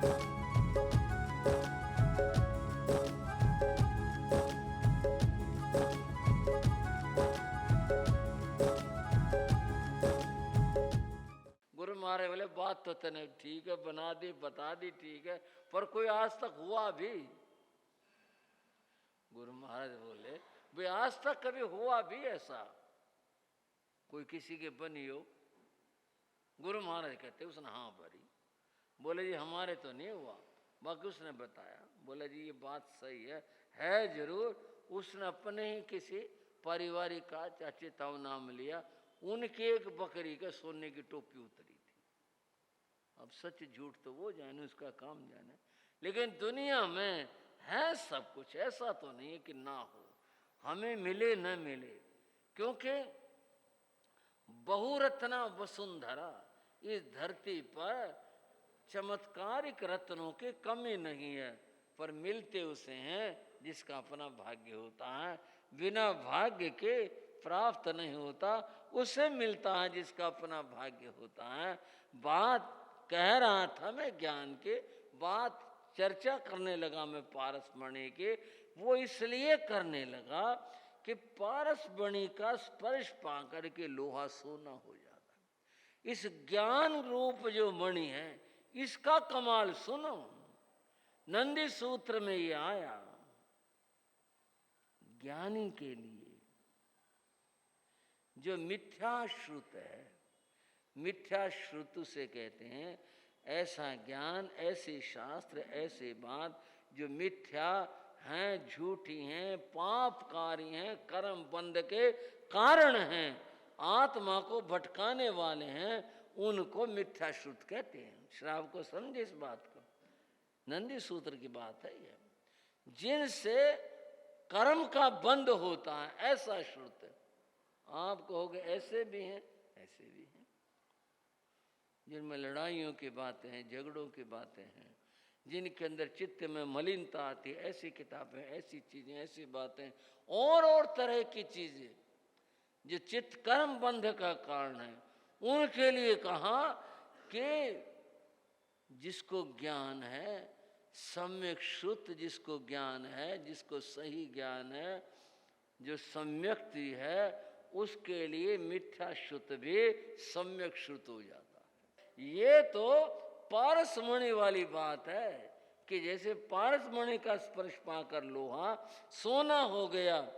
गुरु महाराज बोले बात तो तने ठीक है, बना दी, बता दी, ठीक है, पर कोई आज तक हुआ भी? गुरु महाराज बोले भाई आज तक कभी हुआ भी ऐसा कोई किसी के बनी हो? गुरु महाराज कहते उसने हाँ भरी। बोले जी हमारे तो नहीं हुआ। बाकी उसने बताया, बोले जी ये बात सही है जरूर। उसने अपने ही किसी पारिवारिक का चाचे ताऊ नाम लिया, उनकी एक बकरी के सोने की टोपी उतरी थी। अब सच झूठ तो वो जाने, उसका काम जाने, लेकिन दुनिया में है सब कुछ, ऐसा तो नहीं है कि ना हो, हमें मिले न मिले। क्योंकि बहुरत्ना वसुंधरा, इस धरती पर चमत्कारिक रत्नों की कमी नहीं है, पर मिलते उसे हैं जिसका अपना भाग्य होता है। बिना भाग्य के प्राप्त नहीं होता, उसे मिलता है जिसका अपना भाग्य होता है। बात कह रहा था मैं ज्ञान के, बात चर्चा करने लगा मैं पारसमणि के, वो इसलिए करने लगा कि पारसमणि का स्पर्श पाकर के लोहा सोना हो जाता है। इस ज्ञान रूप जो मणि है इसका कमाल सुनो। नंदी सूत्र में ये आया, ज्ञानी के लिए जो मिथ्याश्रुत है, मिथ्याश्रुत से कहते हैं ऐसा ज्ञान, ऐसे शास्त्र, ऐसे बात जो मिथ्या हैं, झूठी हैं, पापकारी हैं, कर्म बंध के कारण हैं, आत्मा को भटकाने वाले हैं, उनको मिथ्याश्रुत कहते हैं। श्राव को समझे इस बात को, नंदी सूत्र की बात है यह। जिनसे कर्म का बंध होता है ऐसा श्रुत। आप कहोगे ऐसे भी हैं, ऐसे भी हैं जिनमें लड़ाइयों की बातें हैं, झगड़ों की बातें हैं, जिनके अंदर चित्त में मलिनता आती है, ऐसी किताबें, ऐसी चीजें, ऐसी बातें और तरह की चीजें जो चित्त कर्म बंध का कारण है, उनके लिए कहा कि जिसको ज्ञान है, सम्यक श्रुत जिसको ज्ञान है, जिसको सही ज्ञान है, जो सम्यक्ति है, उसके लिए मिथ्या श्रुत भी सम्यक श्रुत हो जाता है। ये तो पारसमणि वाली बात है कि जैसे पारसमणि का स्पर्श पाकर लोहा सोना हो गया,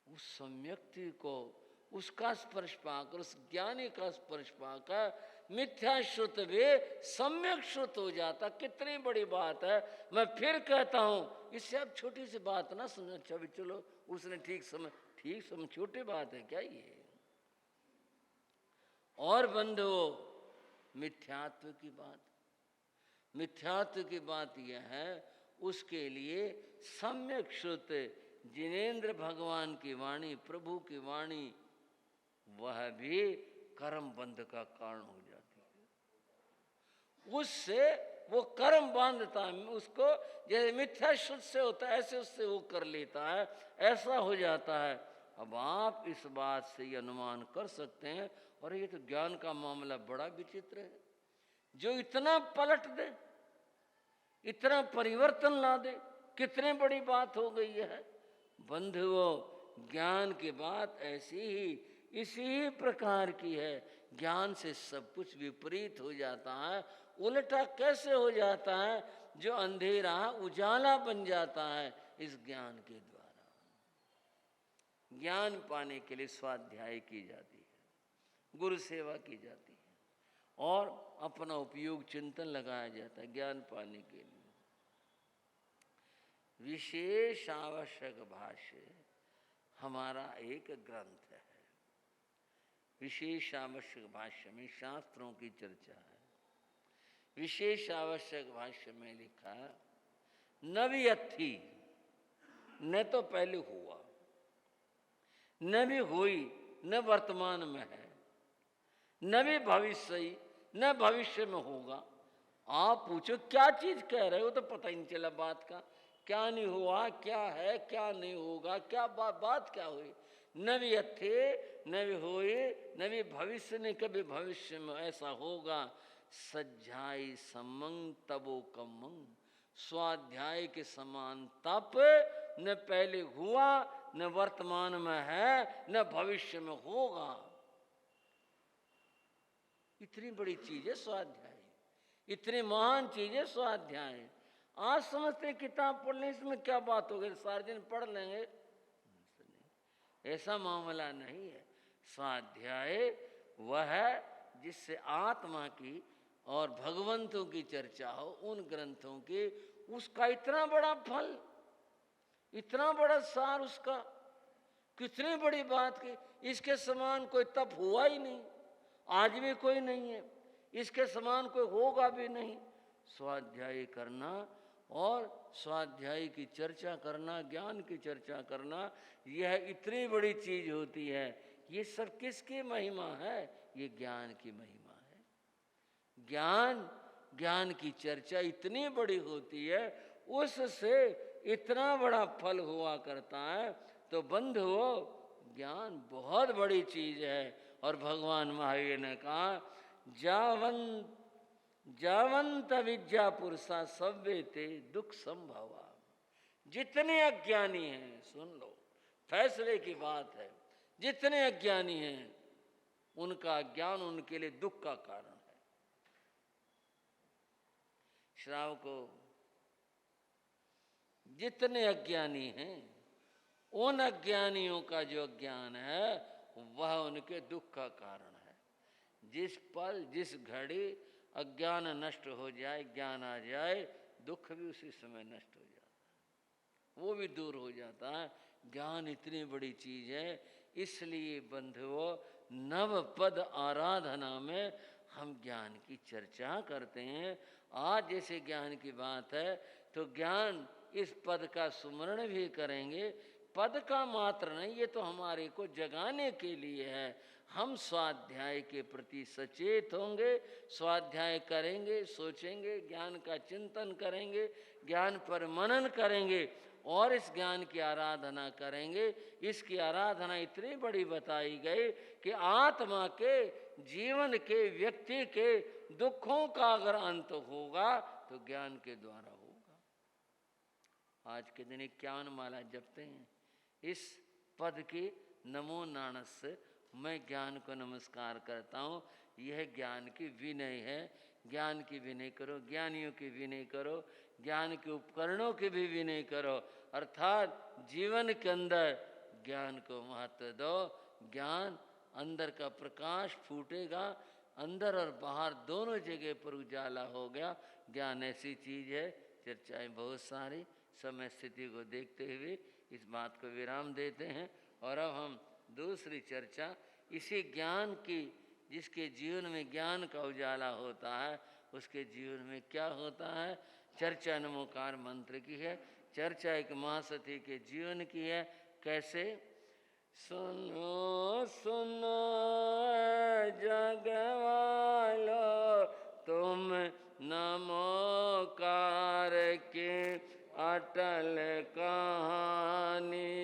उस सम्यक्ति को, उसका स्पर्श पाकर, उस ज्ञानी का स्पर्श पाकर मिथ्या श्रुत भी सम्यक श्रुत हो जाता। कितनी बड़ी बात है। मैं फिर कहता हूं, इससे अब छोटी सी बात ना समझ। अच्छा भी चलो उसने ठीक समझ, छोटी बात है क्या ये? और बंधु मिथ्यात्व की बात, मिथ्यात्व की बात यह है, उसके लिए सम्यक श्रुत जिनेन्द्र भगवान की वाणी, प्रभु की वाणी, वह भी कर्म बंध का कारण हो जाती है। उससे वो कर्म बांधता है उसको, जैसे मिथ्या श्रुत से होता है ऐसे उससे वो कर लेता है, ऐसा हो जाता है। अब आप इस बात से ये अनुमान कर सकते हैं, और ये तो ज्ञान का मामला बड़ा विचित्र है, जो इतना पलट दे, इतना परिवर्तन ला दे। कितनी बड़ी बात हो गई है बंधुओं। ज्ञान की बात ऐसी ही इसी प्रकार की है। ज्ञान से सब कुछ विपरीत हो जाता है, उल्टा कैसे हो जाता है? जो अंधेरा उजाला बन जाता है इस ज्ञान के द्वारा। ज्ञान पाने के लिए स्वाध्याय की जाती है, गुरु सेवा की जाती है, और अपना उपयोग चिंतन लगाया जाता है ज्ञान पाने के लिए। विशेष आवश्यक भाष्य हमारा एक ग्रंथ है। विशेष आवश्यक भाष्य में शास्त्रों की चर्चा है। विशेष आवश्यक भाष्य में लिखा, न भी अथी, न तो पहले हुआ, न भी हुई, न वर्तमान में है, न भी भविष्य, न भविष्य में होगा। आप पूछो क्या चीज कह रहे हो, तो पता ही नहीं चला बात का। क्या नहीं हुआ, क्या है, क्या नहीं होगा, क्या बात क्या हुई? न भी थे, न भी हुए, न भी भविष्य, नहीं कभी भविष्य में ऐसा होगा। सज्जाई समंग तबो कमंग। स्वाध्याय के समान तप न पहले हुआ, न वर्तमान में है, न भविष्य में होगा। इतनी बड़ी चीज है स्वाध्याय, इतनी महान चीज है स्वाध्याय। आज समझते किताब पढ़ने इसमें क्या बात हो गई, सारे दिन पढ़ लेंगे, ऐसा मामला नहीं है। स्वाध्याय वह है जिससे आत्मा की और भगवंतों की चर्चा हो, उन ग्रंथों की, उसका इतना बड़ा फल, इतना बड़ा सार उसका, कितनी बड़ी बात की। इसके समान कोई तप हुआ ही नहीं, आज भी कोई नहीं है, इसके समान कोई होगा भी नहीं। स्वाध्याय करना और स्वाध्याय की चर्चा करना, ज्ञान की चर्चा करना, यह इतनी बड़ी चीज होती है। ये सब किसकी महिमा है? ये ज्ञान की महिमा है। ज्ञान की चर्चा इतनी बड़ी होती है, उससे इतना बड़ा फल हुआ करता है। तो बंधुओं, ज्ञान बहुत बड़ी चीज है। और भगवान महावीर ने कहा, जावंत विद्या पुरुषा सव्येते दुख संभवा। जितने अज्ञानी हैं, सुन लो, फैसले की बात है, जितने अज्ञानी हैं उनका ज्ञान उनके लिए दुख का कारण है। श्रावको, जितने अज्ञानी हैं उन अज्ञानियों का जो ज्ञान है वह उनके दुख का कारण है। जिस पल, जिस घड़ी अज्ञान नष्ट हो जाए, ज्ञान आ जाए, दुख भी उसी समय नष्ट हो जाता है, वो भी दूर हो जाता है। ज्ञान इतनी बड़ी चीज है। इसलिए बंधुओं, नव पद आराधना में हम ज्ञान की चर्चा करते हैं। आज जैसे ज्ञान की बात है तो ज्ञान इस पद का सुमरण भी करेंगे। पद का मात्र नहीं, ये तो हमारे को जगाने के लिए है। हम स्वाध्याय के प्रति सचेत होंगे, स्वाध्याय करेंगे, सोचेंगे, ज्ञान का चिंतन करेंगे, ज्ञान पर मनन करेंगे और इस ज्ञान की आराधना करेंगे। इसकी आराधना इतनी बड़ी बताई गई कि आत्मा के, जीवन के, व्यक्ति के दुखों का अगर अंत होगा तो ज्ञान के द्वारा होगा। आज के दिन 51 माला जपते हैं। इस पद की नमो नानस से मैं ज्ञान को नमस्कार करता हूँ। यह ज्ञान की विनय है। ज्ञान की विनय करो, ज्ञानियों की विनय करो, ज्ञान के उपकरणों की भी विनय करो। अर्थात जीवन के अंदर ज्ञान को महत्व दो। ज्ञान अंदर का प्रकाश फूटेगा, अंदर और बाहर दोनों जगह पर उजाला हो गया। ज्ञान ऐसी चीज है। चर्चाएं बहुत सारी, समय स्थिति को देखते हुए इस बात को विराम देते हैं। और अब हम दूसरी चर्चा इसी ज्ञान की, जिसके जीवन में ज्ञान का उजाला होता है, उसके जीवन में क्या होता है। चर्चा नमोकार मंत्र की है। चर्चा एक महासती के जीवन की है। कैसे? सुनो सुनो जग वालो, तुम नमोकार के अटल कहानी।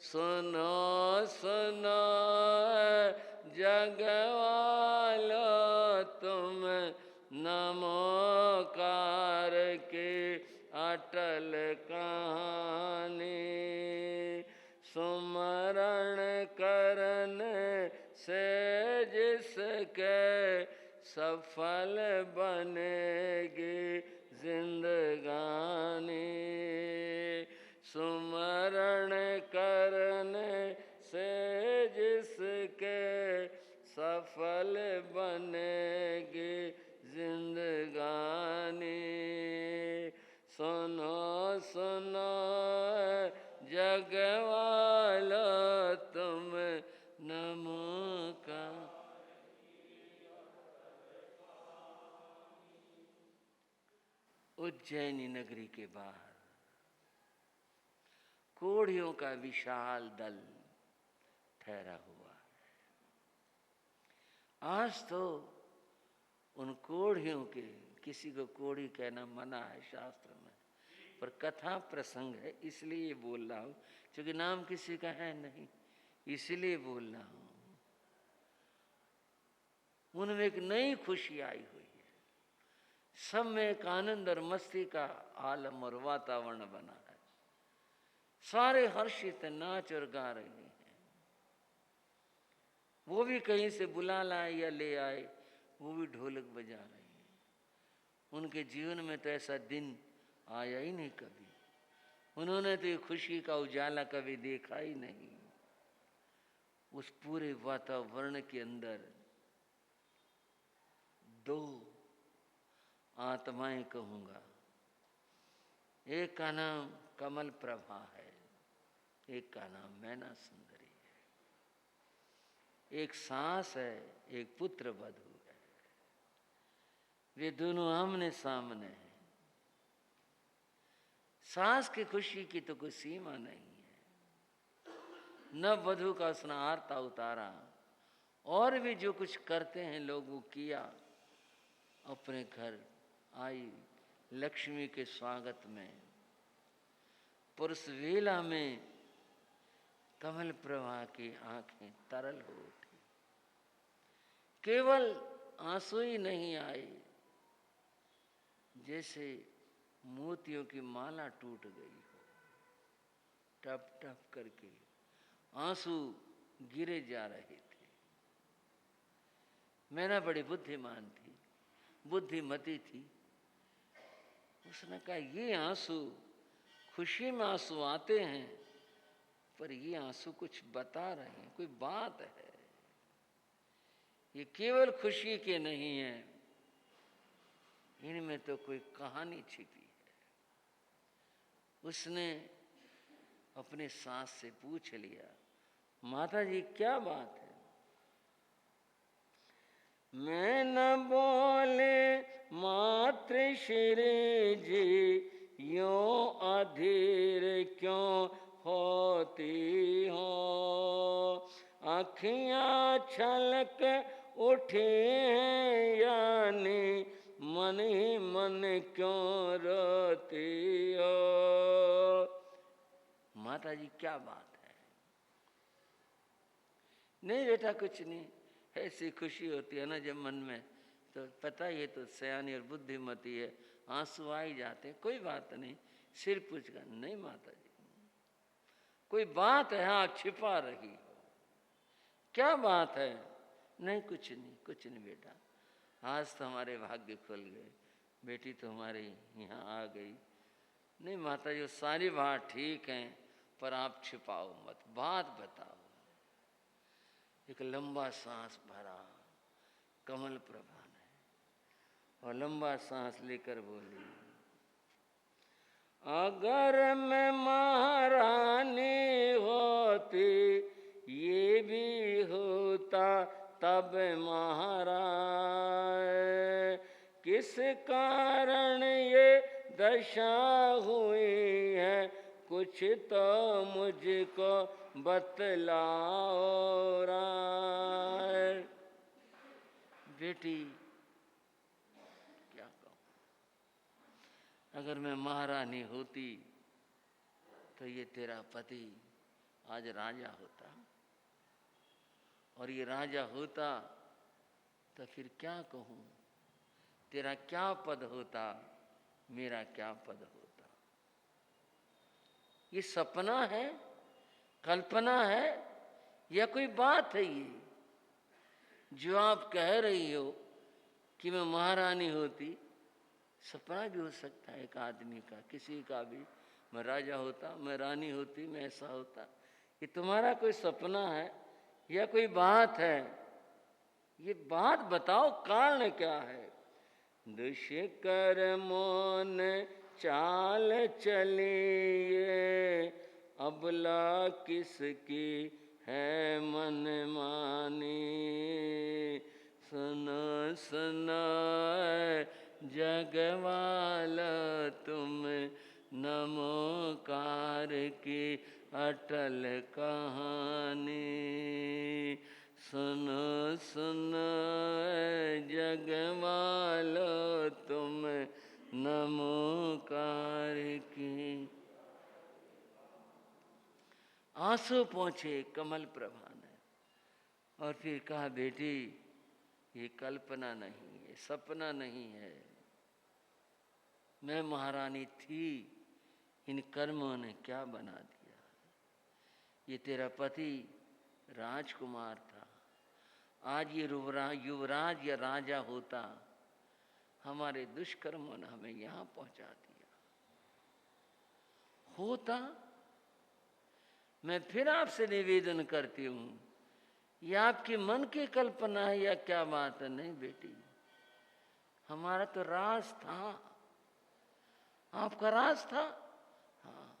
सुनो सुनो जग वालो, तुम नमोकार के अटल कहानी। सुमरण करन से जिसके सफल बनेगी जिंदगानी। सुमरण करने से जिसके सफल बनेगी जिंदगानी। सुनो सुनो जग वालो, तुम नमोकार। उज्जैनी नगरी के बाहर कोढ़ियों का विशाल दल ठहरा हुआ है। आज तो उन कोढ़ियों के, किसी को कोढ़ी कहना मना है शास्त्र में, पर कथा प्रसंग है इसलिए बोल रहा हूँ, क्योंकि नाम किसी का है नहीं, इसलिए बोल रहा हूँ। उनमें एक नई खुशी आई हुई है। सब में एक आनंद और मस्ती का आलम और वातावरण बना है। सारे हर्षित नाच और गा रहे हैं। वो भी कहीं से बुला लाए या ले आए, वो भी ढोलक बजा रहे हैं। उनके जीवन में तो ऐसा दिन आया ही नहीं कभी। उन्होंने तो ये खुशी का उजाला कभी देखा ही नहीं। उस पूरे वातावरण के अंदर दो आत्माएं कहूंगा। एक का नाम कमल प्रभा है, एक का नाम मैना सुंदरी है। एक सास है, एक पुत्र वधू है। वे दोनों आमने सामने हैं। सास की खुशी की तो कोई सीमा नहीं है। नव वधू का उसने आरता उतारा, और भी जो कुछ करते हैं लोग वो किया। अपने घर आई लक्ष्मी के स्वागत में। पुरुष वेला में कमल प्रभा की आंखें तरल हो उठी। केवल आंसू ही नहीं आए, जैसे मोतियों की माला टूट गई हो। टप टप करके आंसू गिरे जा रहे थे। मैना बड़ी बुद्धिमान थी, बुद्धिमती थी। उसने कहा ये आंसू, खुशी में आंसू आते हैं, पर ये आंसू कुछ बता रहे हैं, कोई बात है। ये केवल खुशी के नहीं है, इनमें तो कोई कहानी छिपी है। उसने अपने सास से पूछ लिया, माता जी क्या बात है? मैं न बोले मातृ श्री जी, यों अधीर क्यों होती हो? आँखियाँ छलक उठी हैं यानी, मन ही मन क्यों रोती हो? माता जी क्या बात है? नहीं बेटा कुछ नहीं, ऐसी खुशी होती है ना जब मन में, तो पता ये तो सयानी और बुद्धिमती है, आंसू आ ही जाते हैं, कोई बात नहीं। सिर पूछकर, नहीं माता जी कोई बात है, हाँ छिपा रही हो। क्या बात है? नहीं कुछ नहीं, कुछ नहीं बेटा, आज तो हमारे भाग्य खुल गए, बेटी तो हमारी यहाँ आ गई। नहीं माता जी सारी बात ठीक है, पर आप छिपाओ मत, बात बताओ। एक लंबा सांस भरा कमल प्रभा ने, और लंबा सांस लेकर बोली, अगर मैं महारानी होती, ये भी होता तब महाराज। किस कारण ये दशा हुई है, कुछ तो मुझको बतलाओ राय। बेटी क्या कहूँ, अगर मैं महारानी होती तो ये तेरा पति आज राजा होता, और ये राजा होता तो फिर क्या कहूँ, तेरा क्या पद होता, मेरा क्या पद होता। ये सपना है, कल्पना है, या कोई बात है ये जो आप कह रही हो कि मैं महारानी होती? सपना भी हो सकता है एक आदमी का, किसी का भी, मैं राजा होता, मैं रानी होती, मैं ऐसा होता। ये तुम्हारा कोई सपना है या कोई बात है? ये बात बताओ, कारण क्या है? दुष्कर्मों ने चाल चलिए, अबला किसकी है मन मानी। सुनो सुनो जगवाला तुम, नमोकार की अटल कहानी। सुनो सुनो जगवालो तुम, नमोकार की। आंसू पहुंचे कमल प्रभा ने, और फिर कहा, बेटी ये कल्पना नहीं है, सपना नहीं है। मैं महारानी थी, इन कर्मों ने क्या बना दिया। ये तेरा पति राजकुमार था, आज ये युवराज या राजा होता, हमारे दुष्कर्मों ने हमें यहाँ पहुंचा दिया। होता, मैं फिर आपसे निवेदन करती हूँ, ये आपके मन की कल्पना है या क्या बात है? नहीं बेटी, हमारा तो राज था। आपका राज था? हाँ।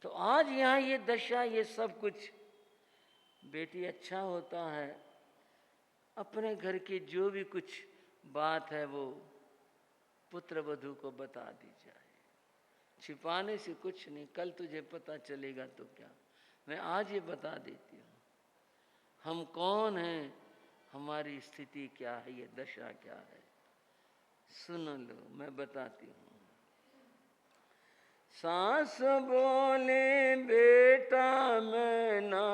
तो आज यहाँ ये दशा, ये सब कुछ। बेटी, अच्छा होता है अपने घर की जो भी कुछ बात है वो पुत्र वधू को बता दी जाए। छिपाने से कुछ नहीं, कल तुझे पता चलेगा तो क्या। मैं आज ये बता देती हूँ, हम कौन हैं, हमारी स्थिति क्या है, ये दशा क्या है। सुन लो, मैं बताती हूँ। सास बोले बेटा मैं ना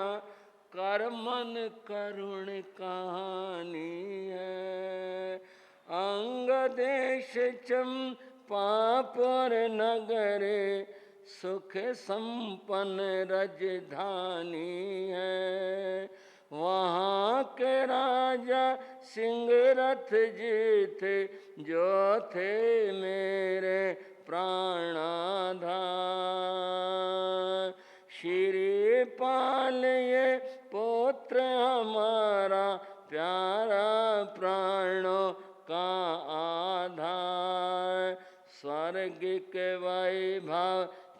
कर मन करुण कहानी है। अंग देश चंपापुर नगरे सुख संपन्न राजधानी है। वहाँ के राजा सिंह रथ जी थे, जो थे मेरे प्राणाधार। श्रीपाल ये पुत्र हमारा प्यारा प्राणों का आधार। स्वर्ग के वैभव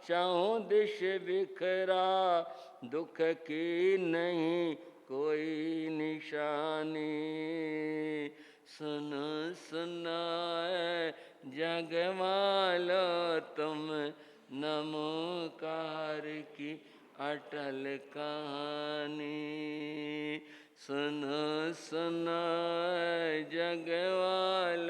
चहुं दिश बिखरा, दुख की नहीं कोई निशानी। सुन सुनाए जगवालो तुम नमोकार की अटल कहानी। सुन सुनाए जगवालो